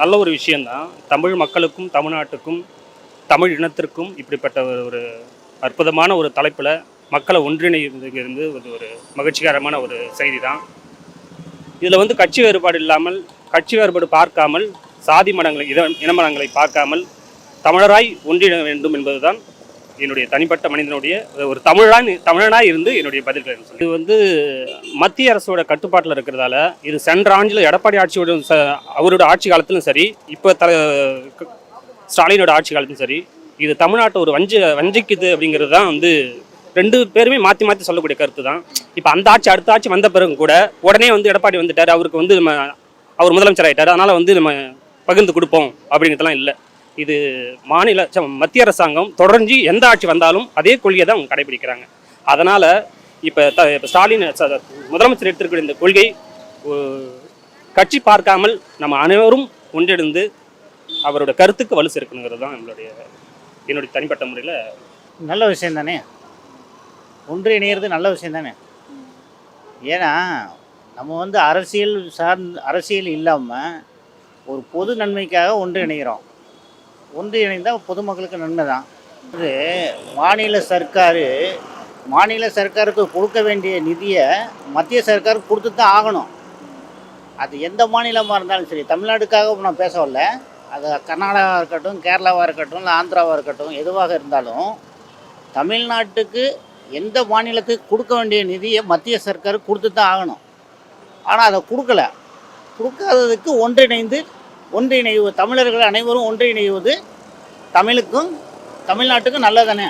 நல்ல ஒரு விஷயந்தான். தமிழ் மக்களுக்கும், தமிழ்நாட்டுக்கும், தமிழ் இனத்திற்கும் இப்படிப்பட்ட ஒரு அற்புதமான ஒரு தலைப்பில் மக்களை ஒன்றிணைந்து ஒரு மகிழ்ச்சிகரமான ஒரு செய்தி தான். இதில் வந்து கட்சி வேறுபாடு இல்லாமல், கட்சி வேறுபாடு பார்க்காமல், சாதி மதங்களை இனமதங்களை பார்க்காமல் தமிழராய் ஒன்றிண வேண்டும் என்பதுதான் என்னுடைய தனிப்பட்ட மனிதனுடைய ஒரு தமிழனாய் இருந்து என்னுடைய பதில்கள். இது வந்து மத்திய அரசோட கட்டுப்பாட்டில் இருக்கிறதால இது சென்ற ஆண்டில் எடப்பாடி ஆட்சியோட அவரோட ஆட்சி காலத்திலும் சரி, இப்போ ஸ்டாலினோட ஆட்சி காலத்திலும் சரி, இது தமிழ்நாட்டை ஒரு வஞ்சிக்குது அப்படிங்கிறது தான் வந்து ரெண்டு பேருமே மாற்றி மாற்றி சொல்லக்கூடிய கருத்து தான். இப்போ அந்த ஆட்சி அடுத்த ஆட்சி வந்த பிறகு கூட உடனே வந்து எடப்பாடி வந்துட்டார், அவருக்கு வந்து அவர் முதலமைச்சர் ஆகிட்டார், அதனால் வந்து நம்ம பகிர்ந்து கொடுப்போம் அப்படிங்கிறதுலாம் இல்லை. இது மத்திய அரசாங்கம் தொடர்ந்து எந்த ஆட்சி வந்தாலும் அதே கொள்கையை தான் அவங்க கடைபிடிக்கிறாங்க. அதனால் இப்போ ஸ்டாலின் முதலமைச்சர் எடுத்திருக்கிற இந்த கொள்கை கட்சி பார்க்காமல் நம்ம அனைவரும் ஒன்றிணைந்து அவரோட கருத்துக்கு வலு சேர்க்கணுங்கிறது தான் என்னுடைய தனிப்பட்ட முறையில். நல்ல விஷயம் தானே, ஒன்று இணையிறது நல்ல விஷயம் தானே. ஏன்னா நம்ம வந்து அரசியல் இல்லாமல் ஒரு பொது நன்மைக்காக ஒன்று இணைகிறோம். ஒன்று இணைந்தால் பொதுமக்களுக்கு நன்மை தான். இது மாநில சர்க்காருக்கு கொடுக்க வேண்டிய நிதியை மத்திய சர்க்காருக்கு கொடுத்து தான் ஆகணும். அது எந்த மாநிலமாக இருந்தாலும் சரி. தமிழ்நாட்டுக்காக நான் பேச வரல, அது கர்நாடகாவாக இருக்கட்டும், கேரளாவாக இருக்கட்டும், இல்லை ஆந்திராவாக இருக்கட்டும், எதுவாக இருந்தாலும் தமிழ்நாட்டுக்கு எந்த மாநிலத்துக்கு கொடுக்க வேண்டிய நிதியை மத்திய சர்க்காருக்கு கொடுத்து தான் ஆகணும். ஆனால் அதை கொடுக்காததுக்கு ஒன்றிணைவு தமிழர்கள் அனைவரும் ஒன்றிணைவது தமிழுக்கும் தமிழ்நாட்டுக்கும் நல்லதானே.